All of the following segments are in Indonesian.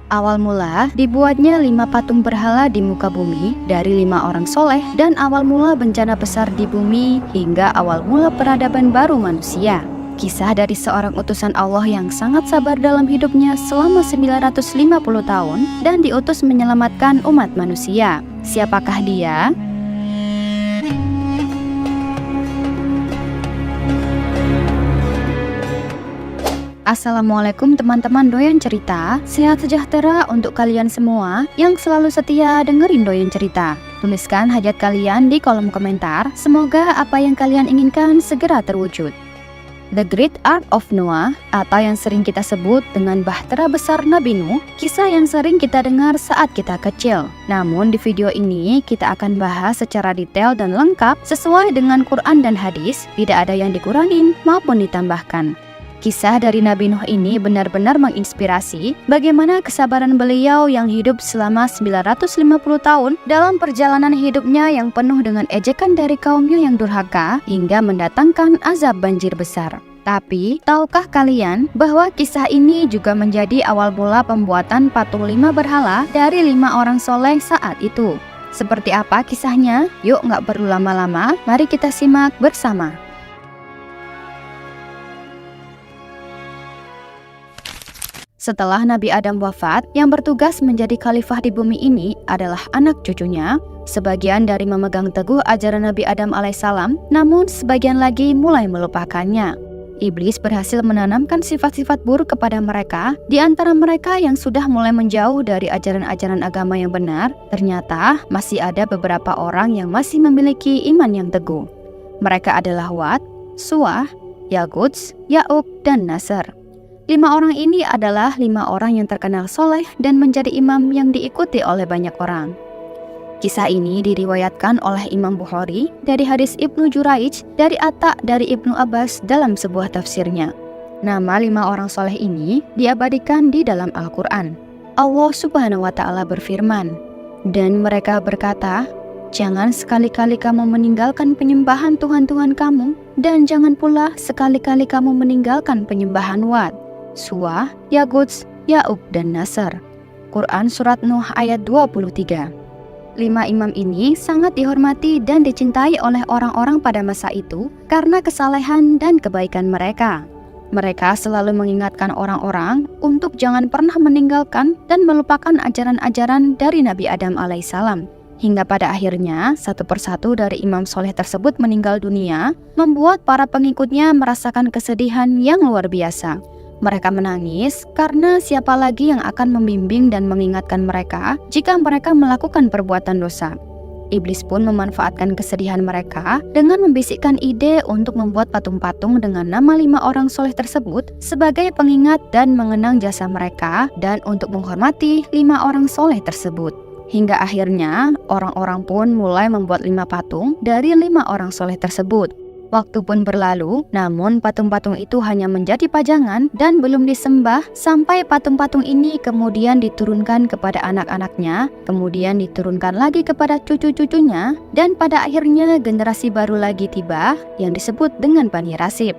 Awal mula dibuatnya 5 patung berhala di muka bumi dari 5 orang soleh dan awal mula bencana besar di bumi hingga awal mula peradaban baru manusia. Kisah dari seorang utusan Allah yang sangat sabar dalam hidupnya selama 950 tahun dan diutus menyelamatkan umat manusia. Siapakah dia? Assalamualaikum teman-teman doyan cerita. Sehat sejahtera untuk kalian semua yang selalu setia dengerin doyan cerita. Tuliskan hajat kalian di kolom komentar. Semoga apa yang kalian inginkan segera terwujud. The Great Ark of Noah, atau yang sering kita sebut dengan Bahtera Besar Nabi Nuh, kisah yang sering kita dengar saat kita kecil. Namun di video ini kita akan bahas secara detail dan lengkap sesuai dengan Quran dan hadis, tidak ada yang dikurangin maupun ditambahkan. Kisah dari Nabi Nuh ini benar-benar menginspirasi bagaimana kesabaran beliau yang hidup selama 950 tahun dalam perjalanan hidupnya yang penuh dengan ejekan dari kaumnya yang durhaka hingga mendatangkan azab banjir besar. Tapi, tahukah kalian bahwa kisah ini juga menjadi awal mula pembuatan patung 5 berhala dari 5 orang soleh saat itu? Seperti apa kisahnya? Yuk nggak perlu lama-lama, mari kita simak bersama. Setelah Nabi Adam wafat, yang bertugas menjadi khalifah di bumi ini adalah anak cucunya. Sebagian dari memegang teguh ajaran Nabi Adam alaihissalam, namun sebagian lagi mulai melupakannya. Iblis berhasil menanamkan sifat-sifat buruk kepada mereka. Di antara mereka yang sudah mulai menjauh dari ajaran-ajaran agama yang benar, ternyata masih ada beberapa orang yang masih memiliki iman yang teguh. Mereka adalah Wat, Suwah, Yaguts, Ya'uq, dan Nasr. 5 orang ini adalah 5 orang yang terkenal soleh dan menjadi imam yang diikuti oleh banyak orang. Kisah ini diriwayatkan oleh Imam Bukhari dari hadis Ibnu Juraij dari Atta dari Ibnu Abbas dalam sebuah tafsirnya. Nama 5 orang soleh ini diabadikan di dalam Al-Quran. Allah Subhanahu wa Ta'ala berfirman, "Dan mereka berkata, jangan sekali-kali kamu meninggalkan penyembahan Tuhan-Tuhan kamu, dan jangan pula sekali-kali kamu meninggalkan penyembahan Wat, Suwah, Yaguts, Ya'uq, dan Nasr." Quran Surat Nuh ayat 23. 5 imam ini sangat dihormati dan dicintai oleh orang-orang pada masa itu karena kesalehan dan kebaikan mereka. Mereka selalu mengingatkan orang-orang untuk jangan pernah meninggalkan dan melupakan ajaran-ajaran dari Nabi Adam alaihissalam. Hingga pada akhirnya, satu persatu dari imam soleh tersebut meninggal dunia, membuat para pengikutnya merasakan kesedihan yang luar biasa. Mereka menangis karena siapa lagi yang akan membimbing dan mengingatkan mereka jika mereka melakukan perbuatan dosa. Iblis pun memanfaatkan kesedihan mereka dengan membisikkan ide untuk membuat patung-patung dengan nama 5 orang soleh tersebut sebagai pengingat dan mengenang jasa mereka dan untuk menghormati 5 orang soleh tersebut. Hingga akhirnya orang-orang pun mulai membuat 5 patung dari 5 orang soleh tersebut. Waktu pun berlalu, namun patung-patung itu hanya menjadi pajangan dan belum disembah sampai patung-patung ini kemudian diturunkan kepada anak-anaknya, kemudian diturunkan lagi kepada cucu-cucunya, dan pada akhirnya generasi baru lagi tiba yang disebut dengan Bani Rasib.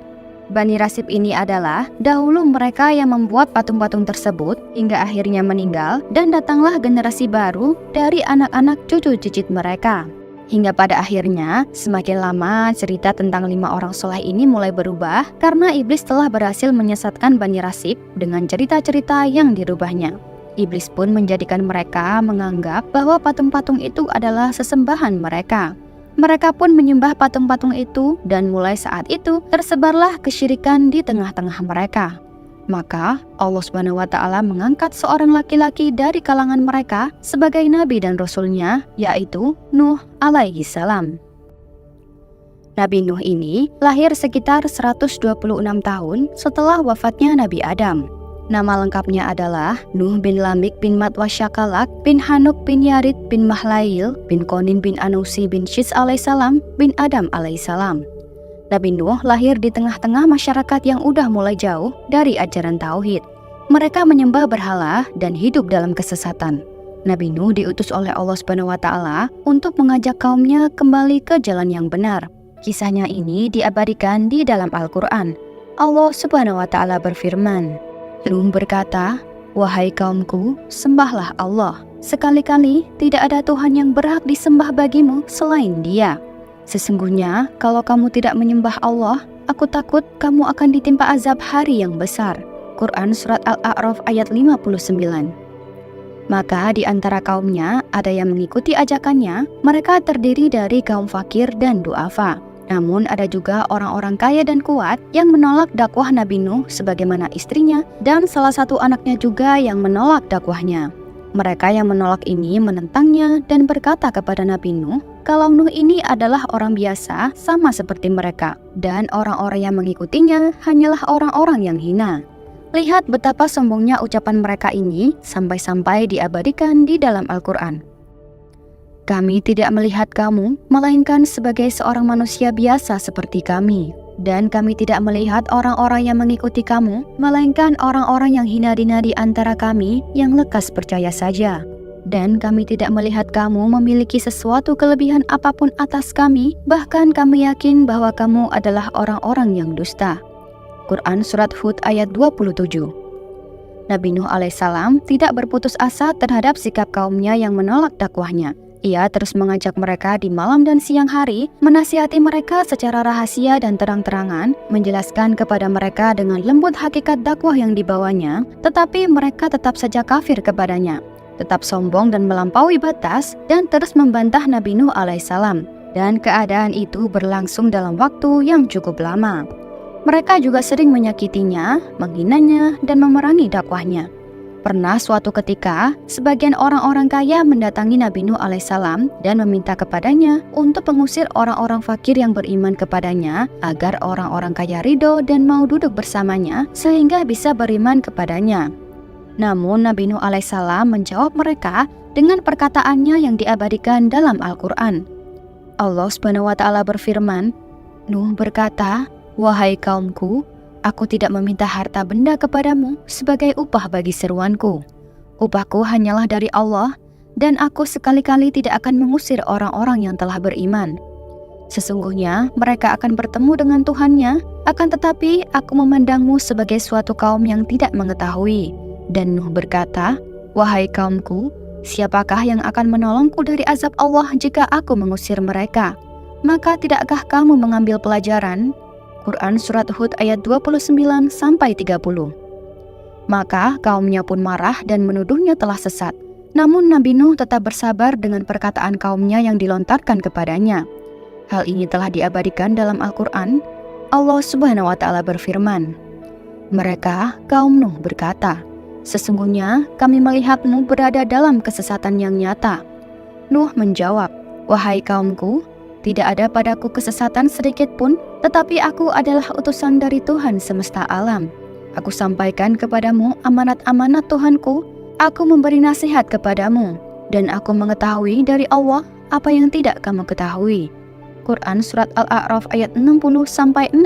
Bani Rasib ini adalah dahulu mereka yang membuat patung-patung tersebut hingga akhirnya meninggal dan datanglah generasi baru dari anak-anak cucu cicit mereka. Hingga pada akhirnya, semakin lama cerita tentang 5 orang soleh ini mulai berubah karena iblis telah berhasil menyesatkan Bani Rasib dengan cerita-cerita yang dirubahnya. Iblis pun menjadikan mereka menganggap bahwa patung-patung itu adalah sesembahan mereka. Mereka pun menyembah patung-patung itu dan mulai saat itu tersebarlah kesyirikan di tengah-tengah mereka. Maka Allah Subhanahu wa Ta'ala mengangkat seorang laki-laki dari kalangan mereka sebagai nabi dan rasulnya, yaitu Nuh alaihi salam. Nabi Nuh ini lahir sekitar 126 tahun setelah wafatnya Nabi Adam. Nama lengkapnya adalah Nuh bin Lamik bin Matwasyakalak bin Hanuk bin Yarid bin Mahlail bin Konin bin Anusi bin Syis alaihissalam bin Adam alaihissalam. Nabi Nuh lahir di tengah-tengah masyarakat yang udah mulai jauh dari ajaran tauhid. Mereka menyembah berhala dan hidup dalam kesesatan. Nabi Nuh diutus oleh Allah Subhanahu wa Ta'ala untuk mengajak kaumnya kembali ke jalan yang benar. Kisahnya ini diabadikan di dalam Al-Quran. Allah Subhanahu wa Ta'ala berfirman, Nuh berkata, Wahai kaumku, sembahlah Allah. Sekali-kali tidak ada Tuhan yang berhak disembah bagimu selain Dia. Sesungguhnya, kalau kamu tidak menyembah Allah, aku takut kamu akan ditimpa azab hari yang besar. Quran Surat Al-A'raf ayat 59. Maka di antara kaumnya ada yang mengikuti ajakannya, mereka terdiri dari kaum fakir dan du'afa. Namun ada juga orang-orang kaya dan kuat yang menolak dakwah Nabi Nuh sebagaimana istrinya dan salah satu anaknya juga yang menolak dakwahnya. Mereka yang menolak ini menentangnya dan berkata kepada Nabi Nuh, kalau Nuh ini adalah orang biasa sama seperti mereka, dan orang-orang yang mengikutinya hanyalah orang-orang yang hina. Lihat betapa sombongnya ucapan mereka ini sampai-sampai diabadikan di dalam Al-Quran. Kami tidak melihat kamu, melainkan sebagai seorang manusia biasa seperti kami. Dan kami tidak melihat orang-orang yang mengikuti kamu, melainkan orang-orang yang hina-hina di antara kami yang lekas percaya saja. Dan kami tidak melihat kamu memiliki sesuatu kelebihan apapun atas kami, bahkan kami yakin bahwa kamu adalah orang-orang yang dusta. Quran Surat Hud ayat 27. Nabi Nuh alaihissalam tidak berputus asa terhadap sikap kaumnya yang menolak dakwahnya. Ia terus mengajak mereka di malam dan siang hari, menasihati mereka secara rahasia dan terang-terangan, menjelaskan kepada mereka dengan lembut hakikat dakwah yang dibawanya, tetapi mereka tetap saja kafir kepadanya, tetap sombong dan melampaui batas, dan terus membantah Nabi Nuh alaihissalam. Dan keadaan itu berlangsung dalam waktu yang cukup lama. Mereka juga sering menyakitinya, menghinanya, dan memerangi dakwahnya. Pernah suatu ketika, sebagian orang-orang kaya mendatangi Nabi Nuh alaihissalam dan meminta kepadanya untuk mengusir orang-orang fakir yang beriman kepadanya agar orang-orang kaya ridho dan mau duduk bersamanya sehingga bisa beriman kepadanya. Namun Nabi Nuh alaihissalam menjawab mereka dengan perkataannya yang diabadikan dalam Al-Quran. Allah Subhanahu wa Ta'ala berfirman, Nuh berkata, wahai kaumku, aku tidak meminta harta benda kepadamu sebagai upah bagi seruanku. Upahku hanyalah dari Allah, dan aku sekali-kali tidak akan mengusir orang-orang yang telah beriman. Sesungguhnya mereka akan bertemu dengan Tuhannya, akan tetapi aku memandangmu sebagai suatu kaum yang tidak mengetahui. Dan Nuh berkata, wahai kaumku, siapakah yang akan menolongku dari azab Allah jika aku mengusir mereka? Maka tidakkah kamu mengambil pelajaran? Quran Surat Hud ayat 29-30. Maka kaumnya pun marah dan menuduhnya telah sesat. Namun Nabi Nuh tetap bersabar dengan perkataan kaumnya yang dilontarkan kepadanya. Hal ini telah diabadikan dalam Al-Quran. Allah Subhanahu wa Ta'ala berfirman, mereka, kaum Nuh berkata, sesungguhnya kami melihatmu berada dalam kesesatan yang nyata. Nuh menjawab, wahai kaumku, tidak ada padaku kesesatan sedikit pun, tetapi aku adalah utusan dari Tuhan semesta alam. Aku sampaikan kepadamu amanat-amanat Tuhanku, aku memberi nasihat kepadamu, dan aku mengetahui dari Allah apa yang tidak kamu ketahui. Quran Surat Al-A'raf ayat 60-62.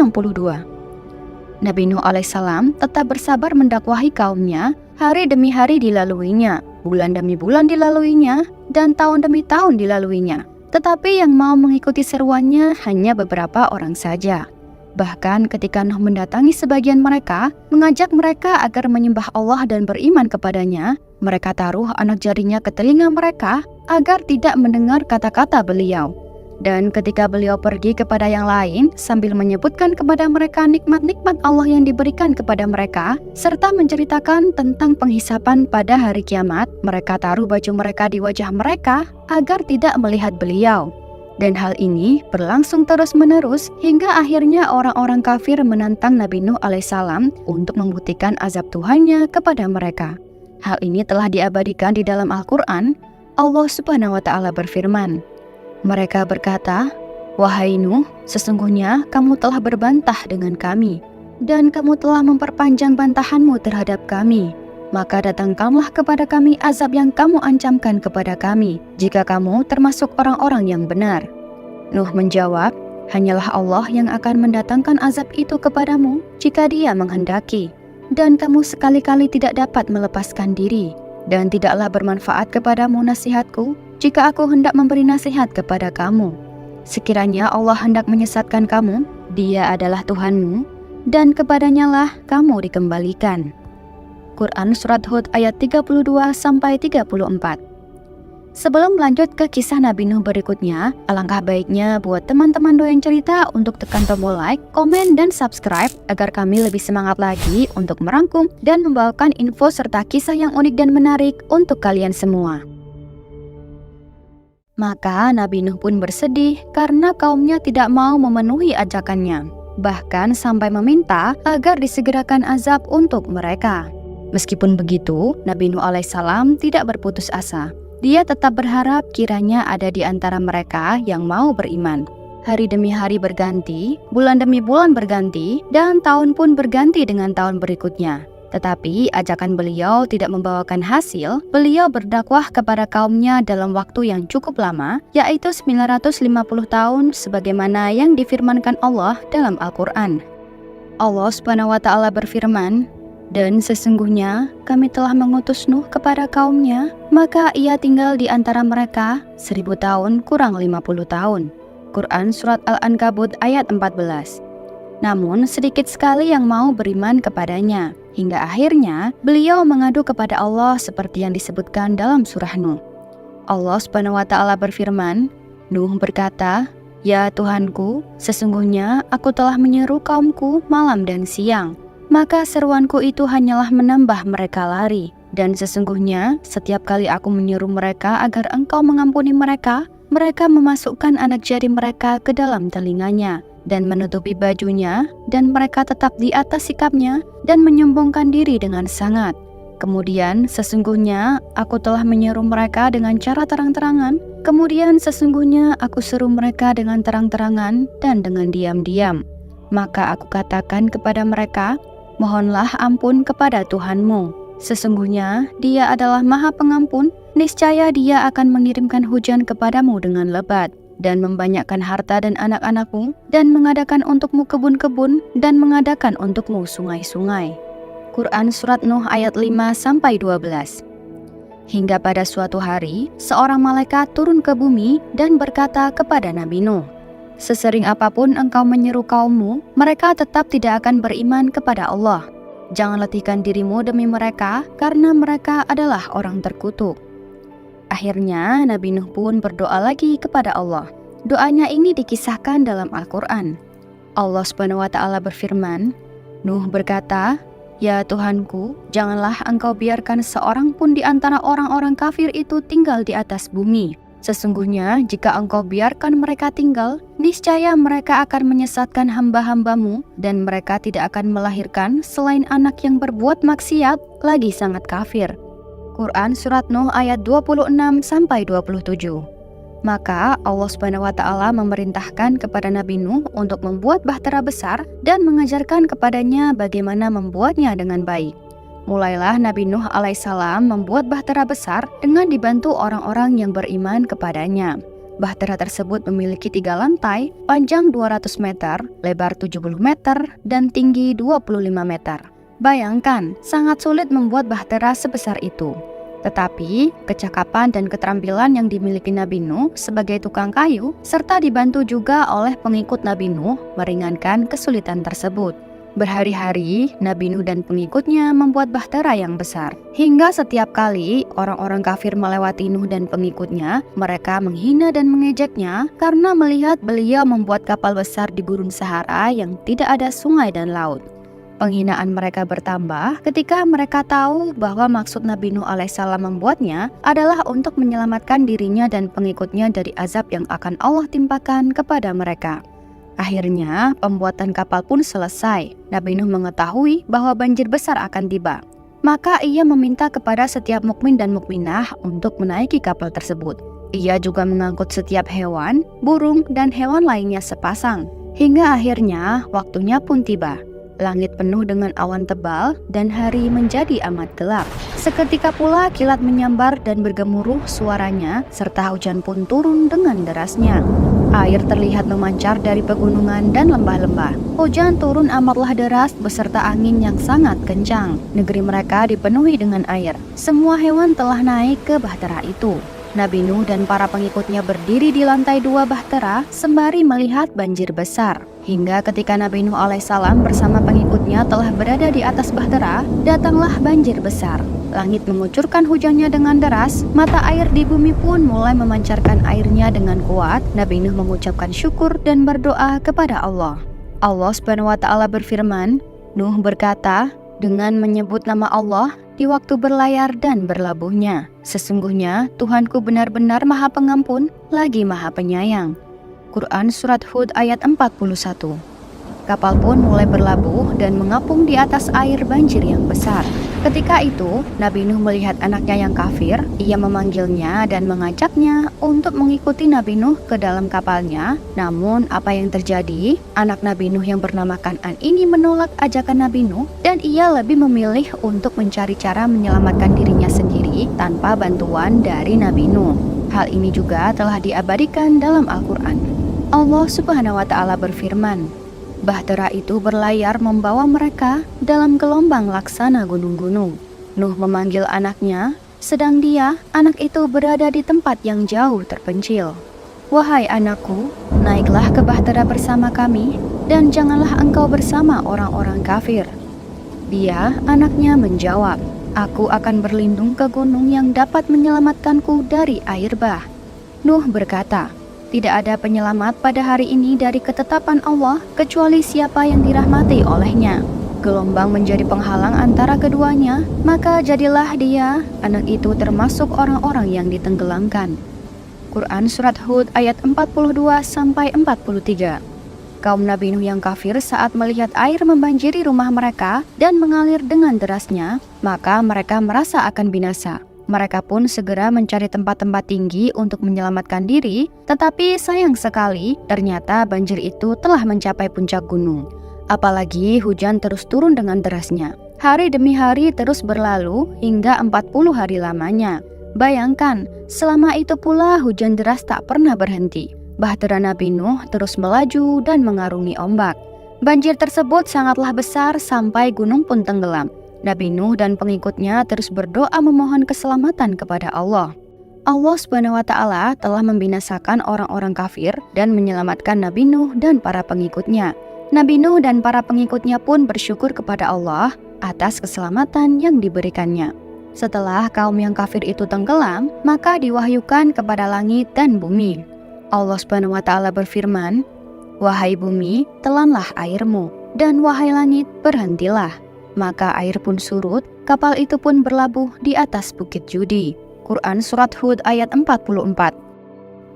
Nabi Nuh alaihissalam tetap bersabar mendakwahi kaumnya, hari demi hari dilaluinya, bulan demi bulan dilaluinya, dan tahun demi tahun dilaluinya. Tetapi yang mau mengikuti seruannya hanya beberapa orang saja. Bahkan ketika Nuh mendatangi sebagian mereka, mengajak mereka agar menyembah Allah dan beriman kepadanya, mereka taruh anak jarinya ke telinga mereka agar tidak mendengar kata-kata beliau. Dan ketika beliau pergi kepada yang lain sambil menyebutkan kepada mereka nikmat-nikmat Allah yang diberikan kepada mereka, serta menceritakan tentang penghisapan pada hari kiamat, mereka taruh baju mereka di wajah mereka agar tidak melihat beliau. Dan hal ini berlangsung terus-menerus hingga akhirnya orang-orang kafir menantang Nabi Nuh alaihissalam untuk membuktikan azab Tuhannya kepada mereka. Hal ini telah diabadikan di dalam Al-Quran. Allah Subhanahu wa Ta'ala berfirman, mereka berkata, wahai Nuh, sesungguhnya kamu telah berbantah dengan kami, dan kamu telah memperpanjang bantahanmu terhadap kami. Maka datangkanlah kepada kami azab yang kamu ancamkan kepada kami, jika kamu termasuk orang-orang yang benar. Nuh menjawab, hanyalah Allah yang akan mendatangkan azab itu kepadamu jika Dia menghendaki, dan kamu sekali-kali tidak dapat melepaskan diri, dan tidaklah bermanfaat kepadamu nasihatku jika aku hendak memberi nasihat kepada kamu. Sekiranya Allah hendak menyesatkan kamu, Dia adalah Tuhanmu, dan kepadanyalah kamu dikembalikan. Quran Surat Hud ayat 32-34. Sebelum lanjut ke kisah Nabi Nuh berikutnya, alangkah baiknya buat teman-teman doyan cerita untuk tekan tombol like, komen, dan subscribe agar kami lebih semangat lagi untuk merangkum dan membawakan info serta kisah yang unik dan menarik untuk kalian semua. Maka Nabi Nuh pun bersedih karena kaumnya tidak mau memenuhi ajakannya, bahkan sampai meminta agar disegerakan azab untuk mereka. Meskipun begitu, Nabi Nuh alaihissalam tidak berputus asa. Dia tetap berharap kiranya ada di antara mereka yang mau beriman. Hari demi hari berganti, bulan demi bulan berganti, dan tahun pun berganti dengan tahun berikutnya. Tetapi ajakan beliau tidak membawakan hasil. Beliau berdakwah kepada kaumnya dalam waktu yang cukup lama, yaitu 950 tahun sebagaimana yang difirmankan Allah dalam Al-Quran. Allah Subhanahu wa Ta'ala berfirman, "Dan sesungguhnya kami telah mengutus Nuh kepada kaumnya, maka ia tinggal di antara mereka 1000 tahun kurang 50 tahun." Quran Surat Al-Ankabut ayat 14. Namun sedikit sekali yang mau beriman kepadanya, hingga akhirnya beliau mengadu kepada Allah seperti yang disebutkan dalam surah Nuh. Allah Subhanahu wa Ta'ala berfirman, Nuh berkata, "Ya Tuhanku, sesungguhnya aku telah menyeru kaumku malam dan siang. Maka seruanku itu hanyalah menambah mereka lari. Dan sesungguhnya setiap kali aku menyuruh mereka agar engkau mengampuni mereka, mereka memasukkan anak jari mereka ke dalam telinganya dan menutupi bajunya, dan mereka tetap di atas sikapnya dan menyombongkan diri dengan sangat. Kemudian sesungguhnya aku telah menyeru mereka dengan cara terang-terangan. Kemudian sesungguhnya aku seru mereka dengan terang-terangan dan dengan diam-diam. Maka aku katakan kepada mereka, mohonlah ampun kepada Tuhanmu. Sesungguhnya Dia adalah Maha Pengampun. Niscaya Dia akan mengirimkan hujan kepadamu dengan lebat, dan membanyakkan harta dan anak-anakmu, dan mengadakan untukmu kebun-kebun, dan mengadakan untukmu sungai-sungai. Quran Surat Nuh ayat 5-12. Hingga pada suatu hari, seorang malaikat turun ke bumi dan berkata kepada Nabi Nuh, "Sesering apapun engkau menyeru kaummu, mereka tetap tidak akan beriman kepada Allah. Jangan letihkan dirimu demi mereka, karena mereka adalah orang terkutuk." Akhirnya Nabi Nuh pun berdoa lagi kepada Allah. Doanya ini dikisahkan dalam Al-Quran. Allah Subhanahu wa Ta'ala berfirman, Nuh berkata, "Ya Tuhanku, janganlah engkau biarkan seorang pun di antara orang-orang kafir itu tinggal di atas bumi. Sesungguhnya jika engkau biarkan mereka tinggal, niscaya mereka akan menyesatkan hamba-hambamu, dan mereka tidak akan melahirkan selain anak yang berbuat maksiat lagi sangat kafir." Quran Surat Nuh ayat 26-27. Maka Allah Subhanahu wa Ta'ala memerintahkan kepada Nabi Nuh untuk membuat bahtera besar dan mengajarkan kepadanya bagaimana membuatnya dengan baik. Mulailah Nabi Nuh alaihissalam membuat bahtera besar dengan dibantu orang-orang yang beriman kepadanya. Bahtera tersebut memiliki 3 lantai, panjang 200 meter, lebar 70 meter, dan tinggi 25 meter. Bayangkan, sangat sulit membuat bahtera sebesar itu. Tetapi, kecakapan dan keterampilan yang dimiliki Nabi Nuh sebagai tukang kayu, serta dibantu juga oleh pengikut Nabi Nuh, meringankan kesulitan tersebut. Berhari-hari, Nabi Nuh dan pengikutnya membuat bahtera yang besar. Hingga setiap kali orang-orang kafir melewati Nuh dan pengikutnya, mereka menghina dan mengejeknya karena melihat beliau membuat kapal besar di gurun Sahara yang tidak ada sungai dan laut. Penghinaan mereka bertambah ketika mereka tahu bahwa maksud Nabi Nuh alaihissalam membuatnya adalah untuk menyelamatkan dirinya dan pengikutnya dari azab yang akan Allah timpakan kepada mereka. Akhirnya, pembuatan kapal pun selesai. Nabi Nuh mengetahui bahwa banjir besar akan tiba. Maka ia meminta kepada setiap mukmin dan mukminah untuk menaiki kapal tersebut. Ia juga mengangkut setiap hewan, burung, dan hewan lainnya sepasang. Hingga akhirnya, waktunya pun tiba. Langit penuh dengan awan tebal dan hari menjadi amat gelap. Seketika pula kilat menyambar dan bergemuruh suaranya, serta hujan pun turun dengan derasnya. Air terlihat memancar dari pegunungan dan lembah-lembah. Hujan turun amatlah deras beserta angin yang sangat kencang. Negeri mereka dipenuhi dengan air. Semua hewan telah naik ke bahtera itu. Nabi Nuh dan para pengikutnya berdiri di lantai 2 bahtera sembari melihat banjir besar. Hingga ketika Nabi Nuh alaihissalam bersama pengikutnya telah berada di atas bahtera, datanglah banjir besar. Langit mengucurkan hujannya dengan deras, mata air di bumi pun mulai memancarkan airnya dengan kuat. Nabi Nuh mengucapkan syukur dan berdoa kepada Allah. Allah Subhanahu wa Ta'ala berfirman, Nuh berkata dengan menyebut nama Allah di waktu berlayar dan berlabuhnya, sesungguhnya Tuhanku benar-benar Maha Pengampun lagi Maha Penyayang. Quran Surat Hud ayat 41. Kapal pun mulai berlabuh dan mengapung di atas air banjir yang besar. Ketika itu, Nabi Nuh melihat anaknya yang kafir. Ia memanggilnya dan mengajaknya untuk mengikuti Nabi Nuh ke dalam kapalnya. Namun, apa yang terjadi? Anak Nabi Nuh yang bernama Kan'an ini menolak ajakan Nabi Nuh dan ia lebih memilih untuk mencari cara menyelamatkan dirinya sendiri tanpa bantuan dari Nabi Nuh. Hal ini juga telah diabadikan dalam Al-Quran. Allah Subhanahu wa Ta'ala berfirman, bahtera itu berlayar membawa mereka dalam gelombang laksana gunung-gunung. Nuh memanggil anaknya, sedang dia, anak itu berada di tempat yang jauh terpencil. Wahai anakku, naiklah ke bahtera bersama kami, dan janganlah engkau bersama orang-orang kafir. Dia, anaknya menjawab, aku akan berlindung ke gunung yang dapat menyelamatkanku dari air bah. Nuh berkata, tidak ada penyelamat pada hari ini dari ketetapan Allah kecuali siapa yang dirahmati olehnya. Gelombang menjadi penghalang antara keduanya, maka jadilah dia, anak itu termasuk orang-orang yang ditenggelamkan. Quran Surat Hud ayat 42-43. Kaum Nabi Nuh yang kafir saat melihat air membanjiri rumah mereka dan mengalir dengan derasnya, maka mereka merasa akan binasa. Mereka pun segera mencari tempat-tempat tinggi untuk menyelamatkan diri, tetapi sayang sekali ternyata banjir itu telah mencapai puncak gunung. Apalagi hujan terus turun dengan derasnya. Hari demi hari terus berlalu hingga 40 hari lamanya. Bayangkan, selama itu pula hujan deras tak pernah berhenti. Bahtera Nabi Nuh terus melaju dan mengarungi ombak. Banjir tersebut sangatlah besar sampai gunung pun tenggelam. Nabi Nuh dan pengikutnya terus berdoa memohon keselamatan kepada Allah. Allah Subhanahu wa Ta'ala telah membinasakan orang-orang kafir dan menyelamatkan Nabi Nuh dan para pengikutnya. Nabi Nuh dan para pengikutnya pun bersyukur kepada Allah atas keselamatan yang diberikannya. Setelah kaum yang kafir itu tenggelam, maka diwahyukan kepada langit dan bumi. Allah Subhanahu wa Ta'ala berfirman, wahai bumi, telanlah airmu, dan wahai langit, berhentilah. Maka air pun surut, kapal itu pun berlabuh di atas bukit Judi. Quran Surat Hud ayat 44.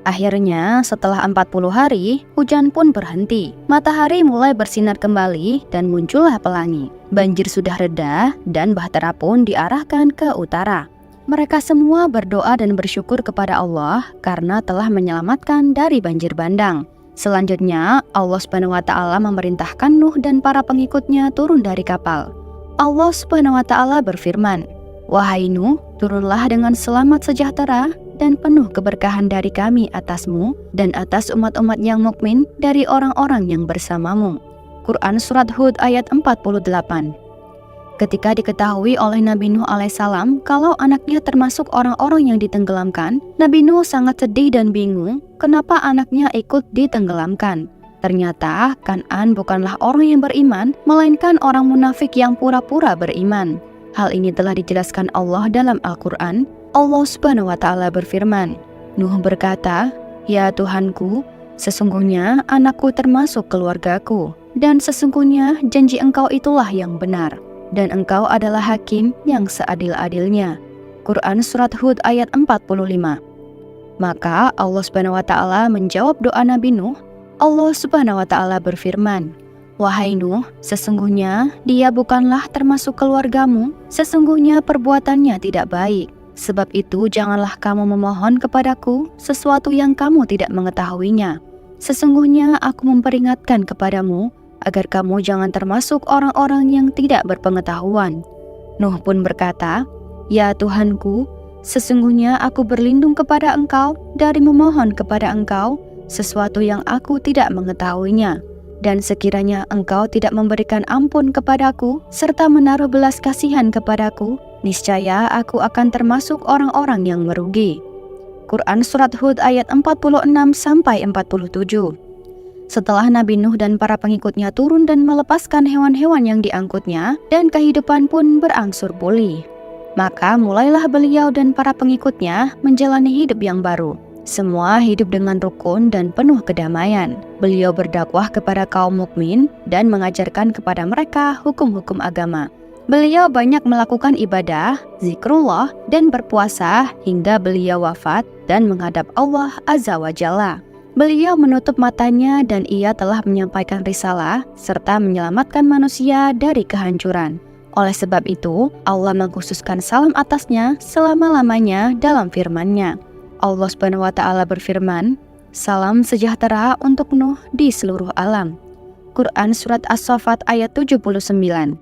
Akhirnya, setelah 40 hari, hujan pun berhenti. Matahari mulai bersinar kembali dan muncullah pelangi. Banjir sudah reda dan bahtera pun diarahkan ke utara. Mereka semua berdoa dan bersyukur kepada Allah karena telah menyelamatkan dari banjir bandang. Selanjutnya, Allah Subhanahu wa Ta'ala memerintahkan Nuh dan para pengikutnya turun dari kapal. Allah Subhanahu wa Ta'ala berfirman, wahai Nuh, turunlah dengan selamat sejahtera dan penuh keberkahan dari kami atasmu dan atas umat-umat yang mukmin dari orang-orang yang bersamamu. Quran Surat Hud ayat 48. Ketika diketahui oleh Nabi Nuh alaihissalam kalau anaknya termasuk orang-orang yang ditenggelamkan, Nabi Nuh sangat sedih dan bingung kenapa anaknya ikut ditenggelamkan. Ternyata Kan'an bukanlah orang yang beriman, melainkan orang munafik yang pura-pura beriman. Hal ini telah dijelaskan Allah dalam Al-Quran. Allah Subhanahu wa Ta'ala berfirman, Nuh berkata, ya Tuhanku, sesungguhnya anakku termasuk keluargaku, dan sesungguhnya janji engkau itulah yang benar, dan engkau adalah hakim yang seadil-adilnya. Quran Surat Hud ayat 45. Maka Allah Subhanahu wa Ta'ala menjawab doa Nabi Nuh. Allah Subhanahu wa Ta'ala berfirman, wahai Nuh, sesungguhnya dia bukanlah termasuk keluargamu, sesungguhnya perbuatannya tidak baik. Sebab itu janganlah kamu memohon kepadaku sesuatu yang kamu tidak mengetahuinya. Sesungguhnya aku memperingatkan kepadamu agar kamu jangan termasuk orang-orang yang tidak berpengetahuan. Nuh pun berkata, ya Tuhanku, sesungguhnya aku berlindung kepada engkau dari memohon kepada engkau sesuatu yang aku tidak mengetahuinya, dan sekiranya engkau tidak memberikan ampun kepadaku serta menaruh belas kasihan kepadaku, niscaya aku akan termasuk orang-orang yang merugi. Quran Surat Hud ayat 46-47. Setelah Nabi Nuh dan para pengikutnya turun dan melepaskan hewan-hewan yang diangkutnya, dan kehidupan pun berangsur pulih. Maka mulailah beliau dan para pengikutnya menjalani hidup yang baru. Semua hidup dengan rukun dan penuh kedamaian. Beliau berdakwah kepada kaum mukmin dan mengajarkan kepada mereka hukum-hukum agama. Beliau banyak melakukan ibadah, zikrullah, dan berpuasa hingga beliau wafat dan menghadap Allah Azza wa Jalla. Beliau menutup matanya dan ia telah menyampaikan risalah serta menyelamatkan manusia dari kehancuran. Oleh sebab itu, Allah mengkhususkan salam atasnya selama-lamanya dalam firman-Nya. Allah Subhanahu wa Ta'ala berfirman, "Salam sejahtera untuk Nuh di seluruh alam." Quran Surat As-Saffat ayat 79.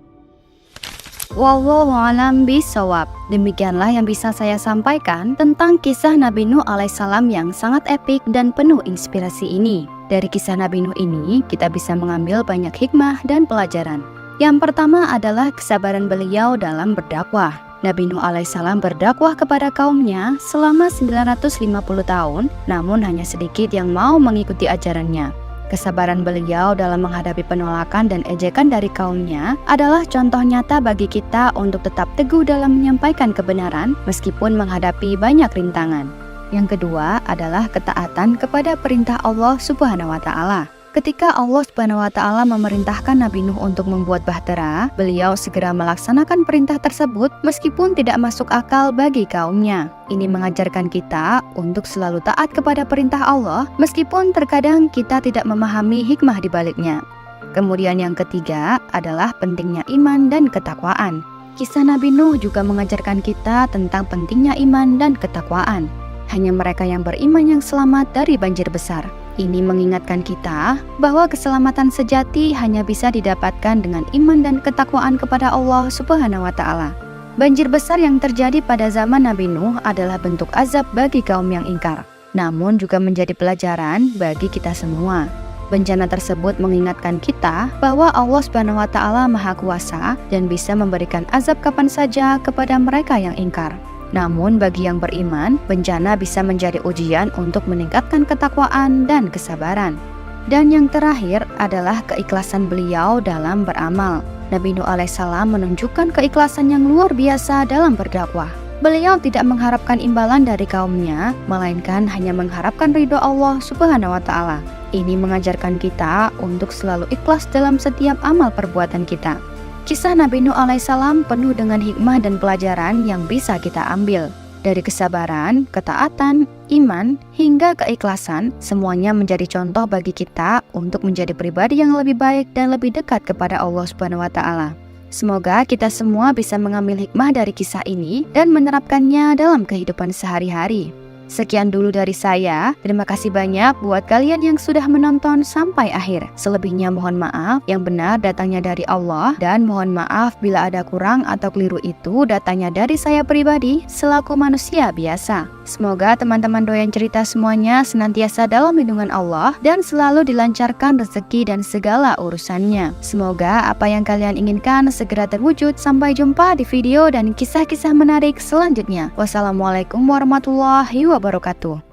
Wallahu a'lam bishawab. Demikianlah yang bisa saya sampaikan tentang kisah Nabi Nuh alaihissalam yang sangat epik dan penuh inspirasi ini. Dari kisah Nabi Nuh ini, kita bisa mengambil banyak hikmah dan pelajaran. Yang pertama adalah kesabaran beliau dalam berdakwah. Nabi Nuh alaihissalam berdakwah kepada kaumnya selama 950 tahun, namun hanya sedikit yang mau mengikuti ajarannya. Kesabaran beliau dalam menghadapi penolakan dan ejekan dari kaumnya adalah contoh nyata bagi kita untuk tetap teguh dalam menyampaikan kebenaran meskipun menghadapi banyak rintangan. Yang kedua adalah ketaatan kepada perintah Allah Subhanahu wa Ta'ala. Ketika Allah Subhanahu wa Ta'ala memerintahkan Nabi Nuh untuk membuat bahtera, beliau segera melaksanakan perintah tersebut meskipun tidak masuk akal bagi kaumnya. Ini mengajarkan kita untuk selalu taat kepada perintah Allah meskipun terkadang kita tidak memahami hikmah di baliknya. Kemudian yang ketiga adalah pentingnya iman dan ketakwaan. Kisah Nabi Nuh juga mengajarkan kita tentang pentingnya iman dan ketakwaan. Hanya mereka yang beriman yang selamat dari banjir besar. Ini mengingatkan kita bahwa keselamatan sejati hanya bisa didapatkan dengan iman dan ketakwaan kepada Allah Subhanahu wa Ta'ala. Banjir besar yang terjadi pada zaman Nabi Nuh adalah bentuk azab bagi kaum yang ingkar, namun juga menjadi pelajaran bagi kita semua. Bencana tersebut mengingatkan kita bahwa Allah Subhanahu wa Ta'ala Maha Kuasa dan bisa memberikan azab kapan saja kepada mereka yang ingkar. Namun bagi yang beriman, bencana bisa menjadi ujian untuk meningkatkan ketakwaan dan kesabaran. Dan yang terakhir adalah keikhlasan beliau dalam beramal. Nabi Nuh alaihissalam menunjukkan keikhlasan yang luar biasa dalam berdakwah. Beliau tidak mengharapkan imbalan dari kaumnya, melainkan hanya mengharapkan ridho Allah Subhanahu wa Ta'ala. Ini mengajarkan kita untuk selalu ikhlas dalam setiap amal perbuatan kita. Kisah Nabi Nuh alaihissalam penuh dengan hikmah dan pelajaran yang bisa kita ambil. Dari kesabaran, ketaatan, iman, hingga keikhlasan, semuanya menjadi contoh bagi kita untuk menjadi pribadi yang lebih baik dan lebih dekat kepada Allah Subhanahu wa Ta'ala. Semoga kita semua bisa mengambil hikmah dari kisah ini dan menerapkannya dalam kehidupan sehari-hari. Sekian dulu dari saya. Terima kasih banyak buat kalian yang sudah menonton sampai akhir. Selebihnya mohon maaf, yang benar datangnya dari Allah, dan mohon maaf bila ada kurang atau keliru itu datangnya dari saya pribadi selaku manusia biasa. Semoga teman-teman doyan cerita semuanya senantiasa dalam lindungan Allah dan selalu dilancarkan rezeki dan segala urusannya. Semoga apa yang kalian inginkan segera terwujud. Sampai jumpa di video dan kisah-kisah menarik selanjutnya. Wassalamualaikum warahmatullahi wabarakatuh.